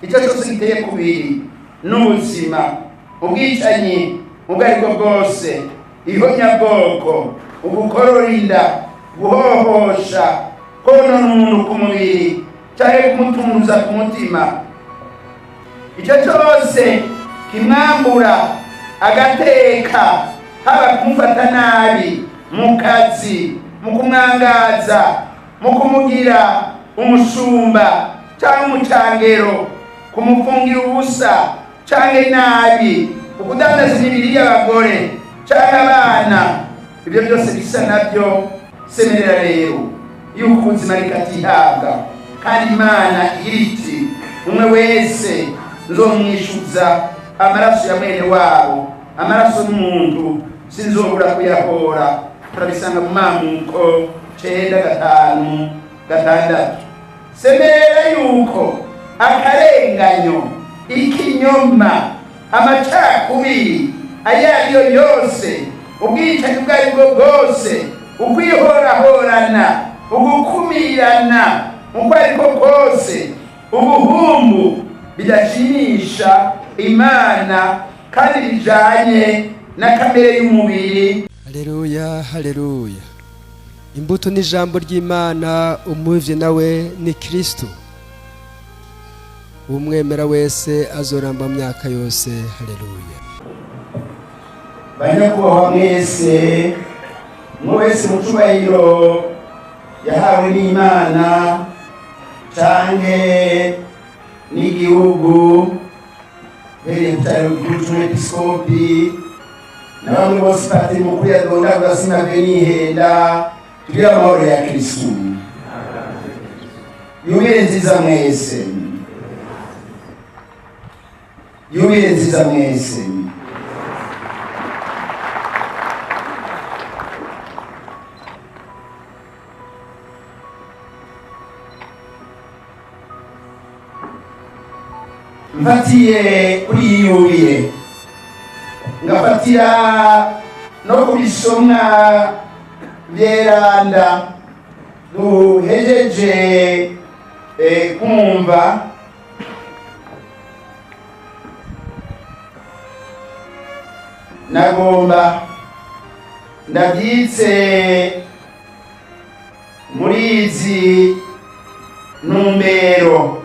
icyo cyose giteye kubiri n'ubuzima, ubwicanyi ubwo aribwo bwose, ihonyabwoko, ugukorora inda, guhohosha, konona umuntu ku mubiri cyangwa kumutunguza ku mutima, icyo cyose kimwambura agateka, haba kumufata nabi mu kazi, mu kumwangaza, mu kumugira umushumba cyangwa umucangero, kumufungira ubusa cyangwa nabi, ukudandaza imibiri y'abagore cyangwa abana, ibyo byose bisa nabyo. Semerera rero yuko ubuzima rikatihabwa, kandi Imana iriti umwe wese nzomwishuza amaraso ya mwene wabo, amaraso y'umuntu sinzobura kuyahora. Turabisanga mu Mamuko 9:5-6. Semerera yuko akarenganyo, ikinyoma, amacakubiri ayo ariyo yose, ubwicanyi ubwo aribwo bwose, ukwihorahorana, ugukumirana uko ariko kose, ubuhumbu bidashimisha Imana kandi bijanye na kamere y'umubiri. Haleluya, haleluya. Imbuto n'ijambo ry'Imana, umuvye nawe ni Kristo. Umwemera wese azoramba mu myaka yose. Haleluya. Banyakubahwa mwese, mwese mu cubahiro yahawe n'Imana canke n'igihugu, bereye mutari w'Episkopi na bamwe bose patiri mukuru yadondagura sinave nihenda, tugira amahoro ya Kristo. Yubile nziza mwese, yubile nziza mwese. Mfatiye kuri iyi yubile, ngafatira no kubisomwa byeranda duhejeje kumva. Nagomba ndabyitse muri izi numbero,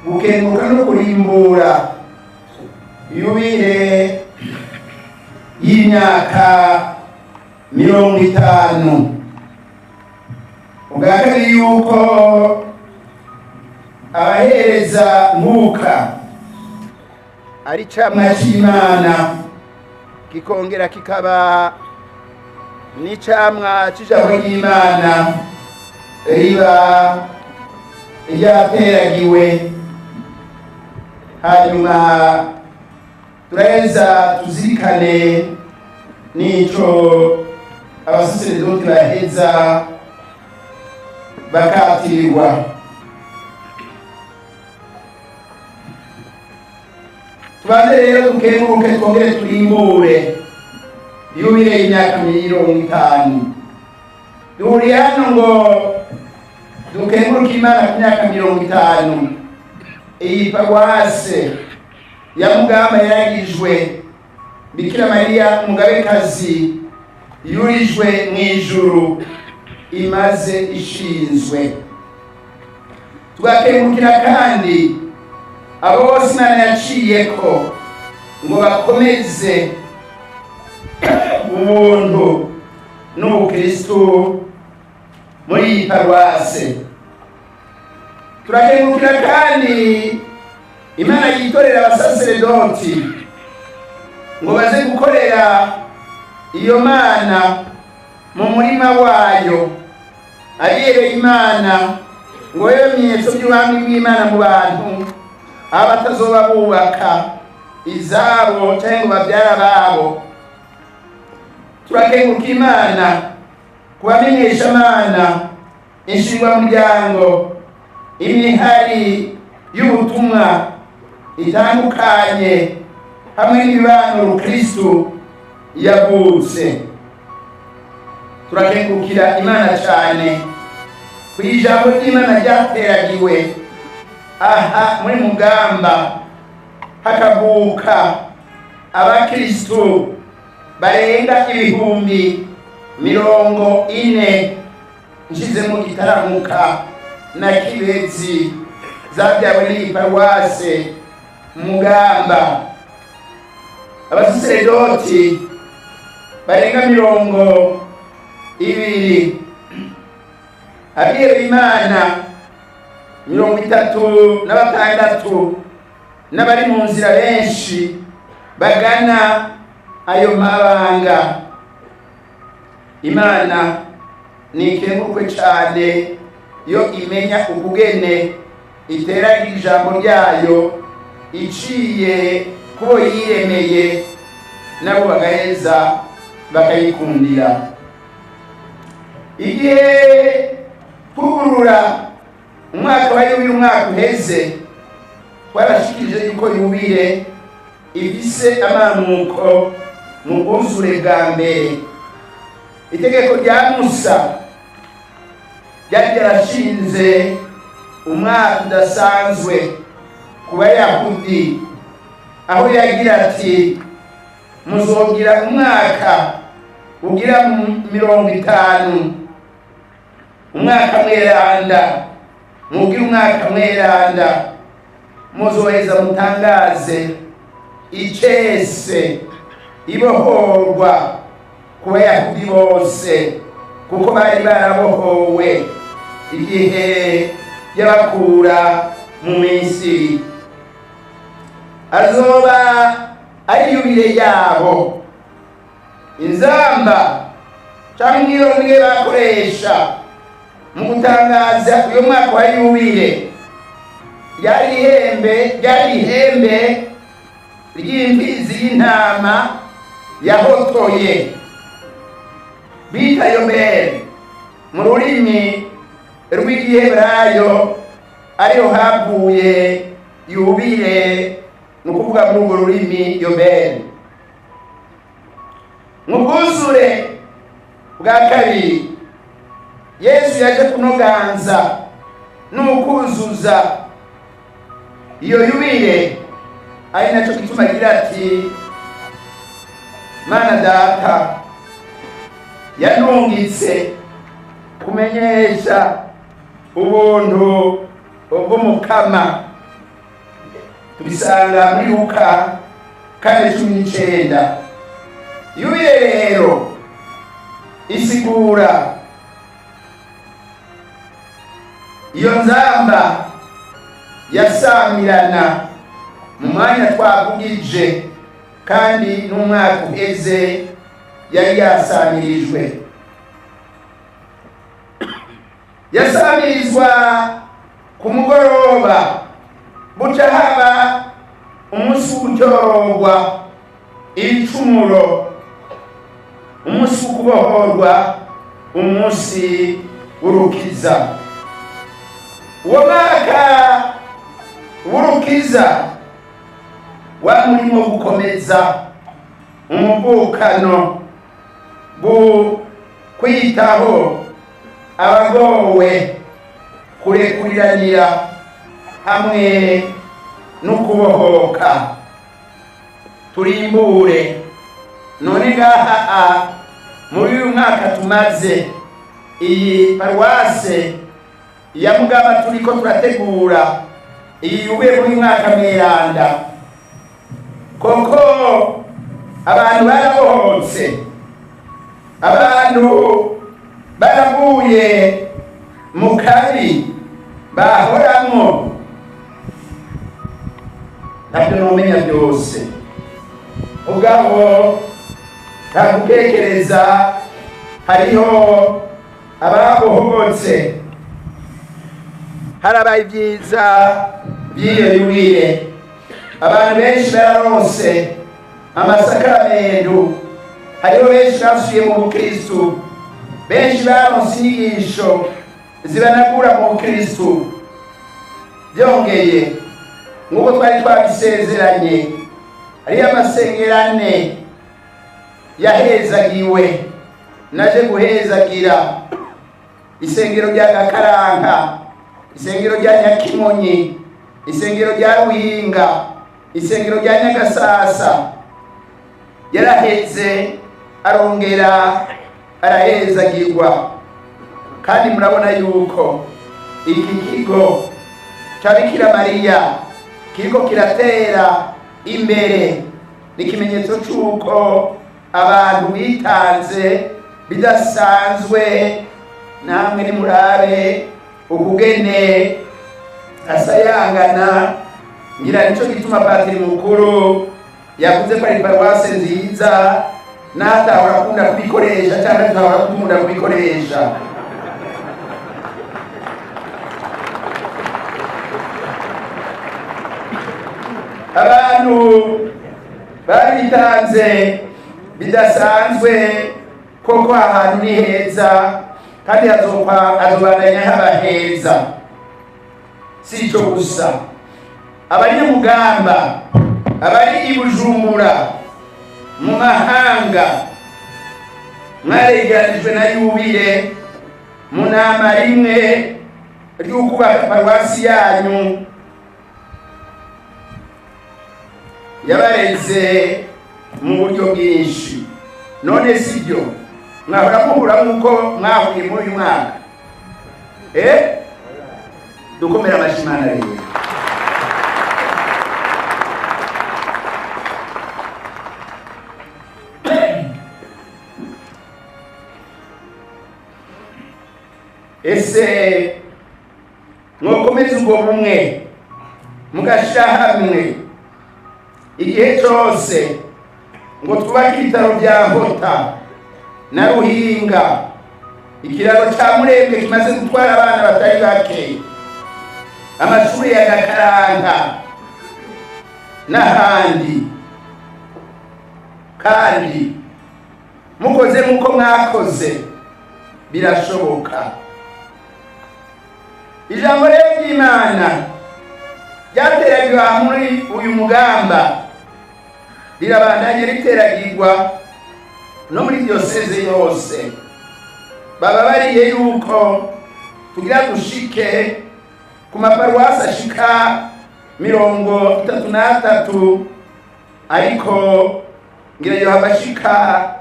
gukenguka no kurimbura yubile y'imyaka 50. Ubwa kabiri yuko abahereza mwuka ari camwa c'Imana, kikongera kikaba n'icamwa c'ijambo ry'Imana riba ryateragiwe. Hanyuma turaheza tuzirikane n'ico abasaserdoti baheza bakatirirwa. Tubanze rero dukenguruke, twongere turimbure yubile y'imyaka 50. Duhuriye hano ngo dukenguruke Imana ku myaka 50. Iyi paruwase ya Mugamba yaragijwe Bikira Mariya Umugabekazi yurijwe mu ijuru, imaze ishinzwe. Tugakengurukira kandi abo bose Imana yaciyeko ngo bakomeze ubuntu n'ubukristo muri iyi paruwase. Turakengurukira kandi Imana yitorera abasaserdoti ngo baze gukorera iyo Mana mu murima wayo, ariyereye Imana ngo yo bimenyetso by'ubwami bw'Imana mu bantu, abatazoba bubaka izabo cyangwa ngo babyara babo. Turakenguruka Imana kubamenyesha Imana inshingwamuryango, imihari y'ubutumwa itandukanye, hamwe n'imibano Kristo yavutse. Turakengurukira Imana cyane ku ijambo ry'Imana ryateragiwe aha muri Mugamba hakavuka abakristo barenga 40,000 nshize mu Gitaramuka na Kibezi zabyawe n'iyi paruwase Mugamba. Abasaseredoti barenga 20, abihebeye Imana 36 n'abari mu nzira benshi bagana ayo mabanga. Imana nikengurukwe cyane yo imenya ukugene itera ijambo ryayo iciye kubo yiremeye nabo bagaheza bakayikundira. Igihe kugurura umwaka wa yubile umwaka uheze twarashikirije yuko yubile ifise amamuko mu bwuzure bwa mbere. Itegeko rya Musa ryari ryarashinze umwaka udasanzwe ku Bayahudi, aho yagira ati muzogira umwaka ugira 50, umwaka mweranda, mugira umwaka mweranda, muzoheza mutangaze icese ibohorwa ku Bayahudi bose, kuko bari barabohowe igihe yabakura mu Misiri. Azoba ari yubile yabo. Inzamba cyangwa imwe bakoresha mu gutangaza uyu mwaka wa yubile ryari ihembe ry'imfizi y'intama yahotoye bita Yobeli mu rurimi rw'Igiheburayo, ariho havuye yubile, ni ukuvuga muri urwo rurimi Yobeli. Mu bwuzure bwa kabiri Yesu yaje kunoganza n'ukuzuza iyo yubile, ari nacyo gituma agira ati Mana Data yanungitse kumenyesha ubuntu bw'Umukama. Tubisanga muri Luka 4:19. Yubile rero isigura iyo nzamba yasamirana mu mwanya twavugije, kandi n'umwaka uheze yari yasamirijwe. Yasamirizwa ku mugoroba, buca haba umunsi w'ugutororwa ibicumuro, umunsi w'ukubohorwa, umunsi w'urukiza. Uwo mwaka w'urukiza wamurimo gukomeza umuvukano, kwitaho abagowe, kurekuriranira hamwe no kubohoka. Turimbure none ngaha muri uyu mwaka tumaze iyi paruwase ya Mugamba turiko turategura iyi yubile muri mwaka mweranda. Koko abantu barabohotse, abantu baravuye mu kabi bahoramo. Ntabyo nomenya byose, ubwabo ntagutekereza hariho ababohotse. Harabaye ibyiza by'iyo yubile, abantu benshi bararonse amasakaramentu, hariho benshi basubiye mu Bukristu, benshi baronse inyigisho zibanagura mu Bukristu. Byongeye nk'uko twari twabisezeranye, hariyo amasengerane yahezagiwe, naje guhezagira isengero rya Gakaranka, isengero rya Nyakimonyi, isengero rya Ruhinga, isengero rya Nyagasasa, yaraheze arongera arahezagirwa. Kandi murabona yuko iki kigo ca Bikira Mariya kiriko kiratera imbere, ni ikimenyetso c'uko abantu bitanze bidasanzwe. Namwe nimurabe ukugene asayangana, ngira nico gituma Patiri mukuru yavuze ko ari paruwase nziza, natahora akunda kubikoresha cyangwa atahora akunda kubikoresha. Abantu bari bitanze bidasanzwe, koko ahantu ni heza kandi hazobandanya haba heza. Si ico gusa, abanyamugamba, abari i Bujumbura, mu mahanga, mwaregeranijwe na Yubile mu nama rimwe ry'ukubaka paruwasi yanyu. Yabareze mu buryo bwinshi, none sibyo mwahora muhura nk'uko mwahuye muri uyu mwaka. Dukomera amashyi Imana rero. Ese mwokomeza ubwo bumwe mugashira hamwe igihe cyose ngo twubake ibitaro bya Nkota na Ruhinga, ikiraro cya Murembwe kimaze gutwara abana batari bake, amashuri ya Gakaranga n'ahandi. Kandi mukoze nk'uko mwakoze birashoboka. Ijambo rero ry'Imana ryateragirwa muri uyu mugamba rirabandanya riteragirwa no muri diyoseze yose. Baba bariye yuko tugira dushike ku maparuwasi ashika 33, ariko ngira yo habashika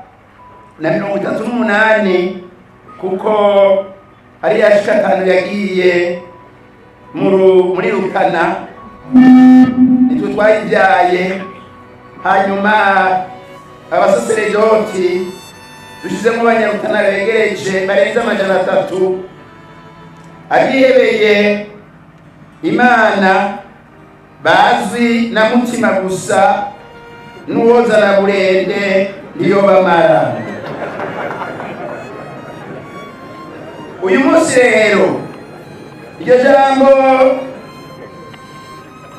na 38, kuko ari yashika 5 yagiye muri Rukana, nitwe twayibyaye. Hanyuma abasaseredoti dushizemo abanyarutana begereje barenze 300, abihebeye Imana bazwi na mutima gusa, n'uwoza na burende niyo bamara. Uyu munsi rero iryo jambo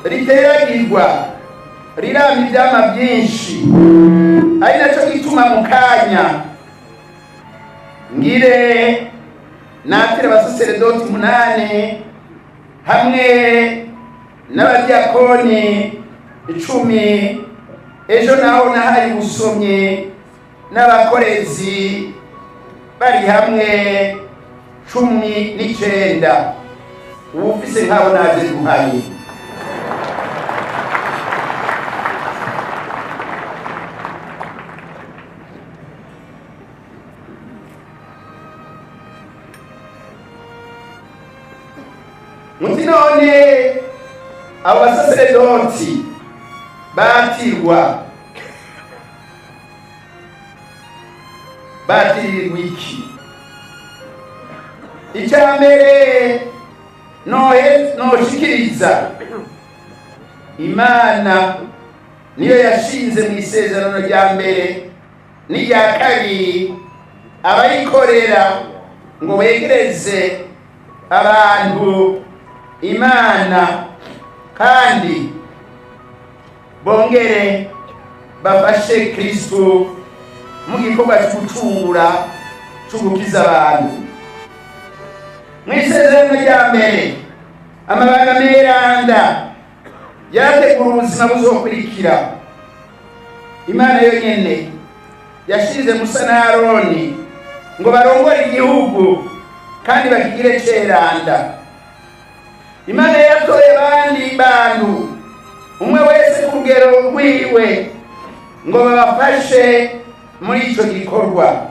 riteragirwa rirama ibyama byinshi, ari nacyo gituma mu kanya ngire natire abasaseredoti 8 hamwe n'abadiyakoni 10. Ejo naho nahari usomye n'abakorezi bari hamwe 19. Ufise nkabo naje duhaye. Muti none abasaseredoti batirwa iki? Icyambere noshikiriza, Imana niyo yashinze mu isezerano rya mbere n'irya kabiri abayikorera ngo begereze abantu Imana, kandi bongere bafashe Kristo mu gikorwa cy'ugucungura cy'ugukiza abantu. Mu isezerano rya mbere amabanga meranda yarategura ubuzima buzokurikira. Imana yonyene yashize Musa na Aroni ngo barongore igihugu kandi bakigire ceranda. Imana yatoye abandi bantu umwe wese ku rugero rwiwe ngo babafashe muri icyo gikorwa,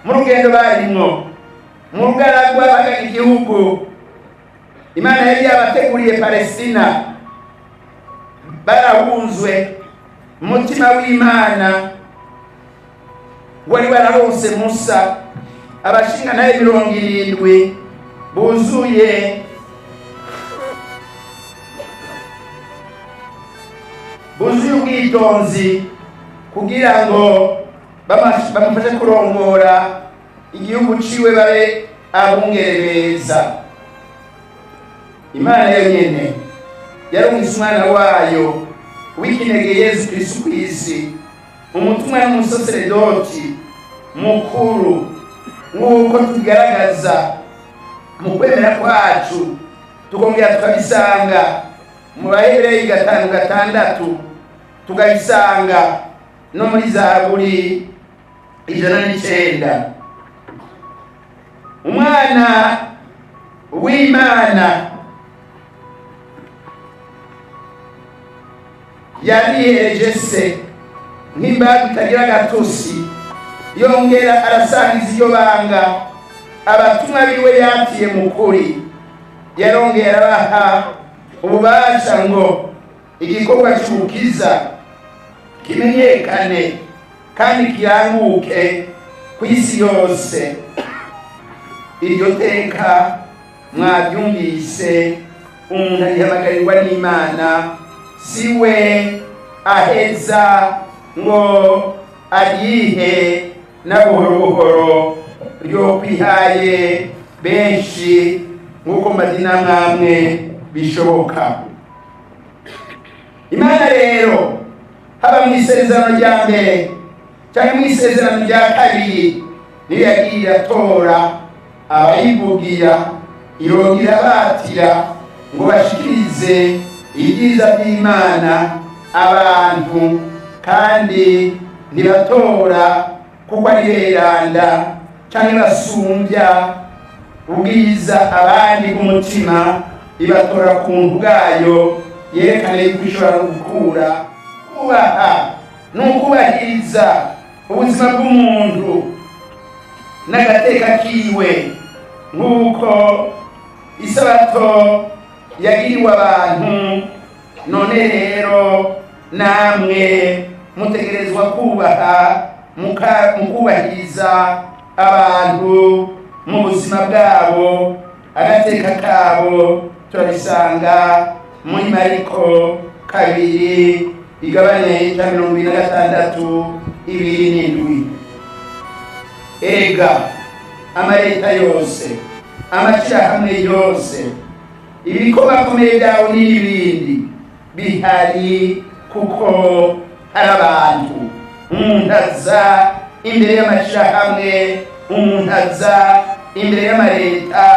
mu rugendo barimwo, mu rugaragwa bagana igihugu Imana yari yabateguriye Palestina. Barahunzwe, umutima w'Imana wari wararonse Musa, abashinganaye 70 buzuye ubwitonzi kugira ngo bamufashe kurongora igihugu ciwe babe abungere beza. Imana yonyene yarungise umwana wayo w'ikinege Yesu Kristo kw'isi, umutumwa n'umusaseredoti mukuru, nk'uko tubigaragaza mu kwemera kwacu, tukongera tukabisanga mu Baheburayo 5:6, tukabisanga no muri Zaburi 109. Umwana w'Imana yarihereje se nk'imbaga itagira gatosi, yongera arasangiza iryo banga abatumwa biwe yatiye mu kuri. Yarongera abaha ububasha ngo igikorwa cy'ubukiza kimenyekane kandi kiranguke ku isi yose. Iryo teka mwabyumvise, umuntu arihamagarirwa n'Imana, siwe aheza ngo arihe na buhoro buhoro ryo kwihaye benshi nk'uko madina mwamwe bishoboka. Imana rero haba mu isezerano rya mbere cyangwa mu isezerano rya kabiri niyo yagiye iratora abayivugira, irongera batira ngo bashikirize ibyiza by'Imana abantu, kandi ntibatora kuko ari beranda cyangwa basumbya ubwiza abandi b'umutima, ibatora ku muntu bwayo yerekana yuko ishobora gukura. Kubaha ni ukubahiriza ubuzima bw'umuntu n'agateka kiwe, nk'uko isabato yagiriwe abantu. None rero namwe mutegerezwa kubaha mukubahiriza abantu mu buzima bwabo, agateka kabo turabisanga muri Mariko 2:26-27. Ega amaleta yose, amashirahamwe yose, ibikomakomeye byawe n'ibindi bihari kuko hari abantu. Umuntu aza imbere y'amashirahamwe, umuntu aza imbere y'amaleta,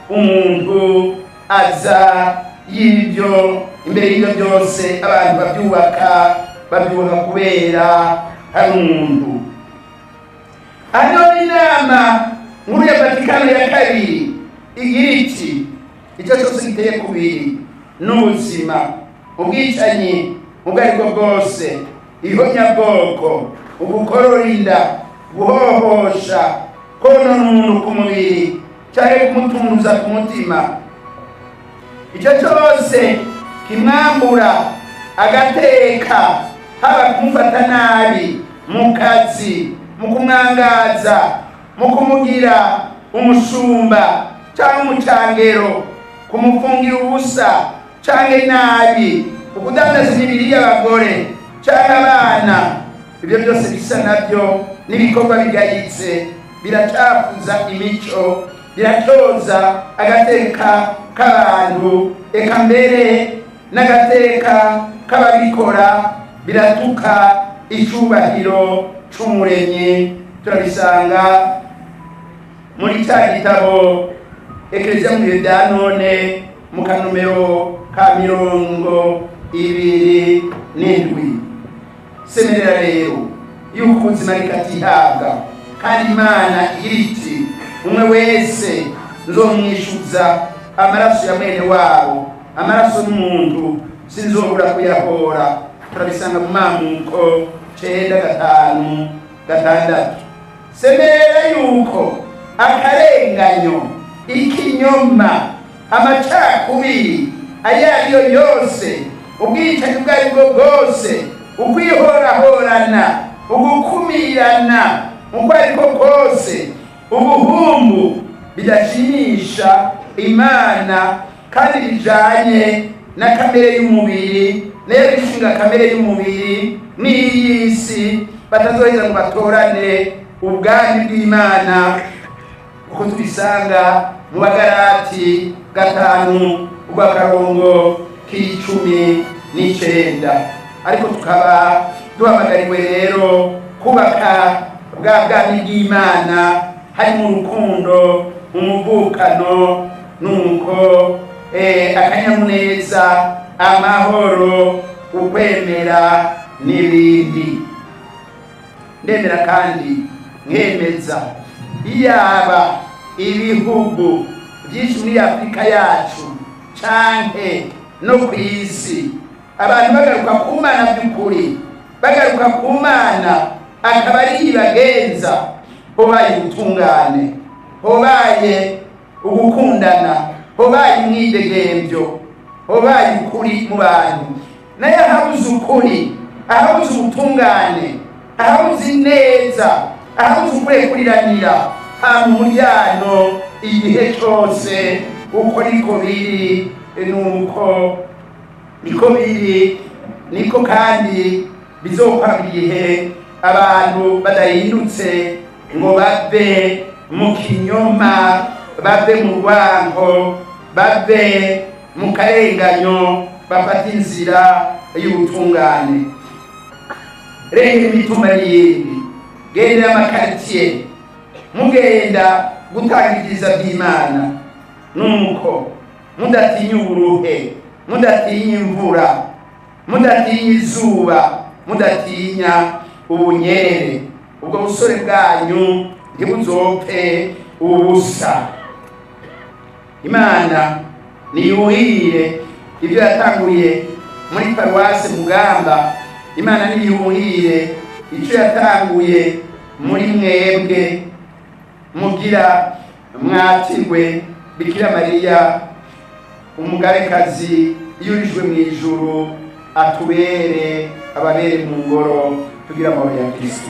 umuntu aza y'ibyo imbere y'ibyo byose abantu babyubaka kubera hari umuntu. Hano inama nkuru ya Vatikano ya kabiri igira iti icyo cyose giteye kubiri n'ubuzima, ubwicanyi ubwo aribwo bwose, ihonyabwoko, ugukorora inda, guhohosha, konona umuntu ku mubiri cyangwa kumutunguza ku mutima, icyo cyose kimwambura agateka, haba kumufata nabi mu kazi, mu kumwangaza, mu kumugira umushumba cyangwa umucangero, kumufungira ubusa cyangwa nabi, ukudandaza imibiri y'abagore cyangwa abana. Ibyo byose bisa nabyo n'ibikorwa bigayitse, biracafuza imico, biratoza agateka k'abantu, eka mbere n'agateka k'ababikora, biratuka icyubahiro c'Umuremyi. Turabisanga muri cya gitabo Eklezia mu bihe bya none mu kanomero ka 27. Semerera rero yuko ubuzima rikatihabwa, kandi Imana igira iti umwe wese nzomwishuza amaraso ya mwene wabo, amaraso y'umuntu sinzobura kuyahora. Turabisanga mu Mamuko 9:5-6. Semera yuko akarenganyo, ikinyoma, amacakubiri ayo ariyo yose, ubwicanyi ubwo ari bwo bwose, ukwihorahorana, ugukumirana uko ariko kose, ubuhumbu bidashimisha Imana kandi bijanye na kamere y'umubiri, rero ishinga kamere y'umubiri n'iy'isi, batazoheza ngo batorane ubwami bw'Imana, uko tubisanga mu Bagalati 5:19. Ariko tukaba duhamagariwe rero kubaka bwa bwami bw'Imana hari mu rukundo, umuvukano, nuko akanyamuneza, amahoro, ukwemera n'ibindi. Ndemera kandi nkemeza iyaba ibihugu byinshi muri Afurika yacu canke no ku isi abantu bagaruka ku Mana by'ukuri, bagaruka ku Mana akaba ari ibagenza, hobaye ubutungane, hobaye ugukundana, hobaye umwidegemvyo, hobaye ukuri mu bantu. Naye ahabuze ukuri, ahabuze ubutungane, ahabuze ineza, ahabuze ukurekuliranira, ha muryano igihe cyose. Uko niko biri, nuko niko biri, niko kandi bizokora igihe abantu badahindutse ngo bave mu kinyoma, bave mu rwango, bave mu karenganyo, bafata inzira y'ubutungane. Renge imituma yindi, gendera amakaritiye, mugenda gutangiriza by'Imana, nuko mudatinya uburuhe, mudatinya imvura, mudatinya izuba, mudatinya ubunyere. Ubwo busore bwanyu ntibuzopfe ubusa. Imana niyuhire ibyo yatanguye muri Paruwase Mugamba. Imana niyuhire icyo yatanguye muri mwebwe, mugira mwatirwe Bikira Mariya umugabekazi yurijwe mu ijuru, atubere ababere mu ngoro, tugira amahoro ya Kristo.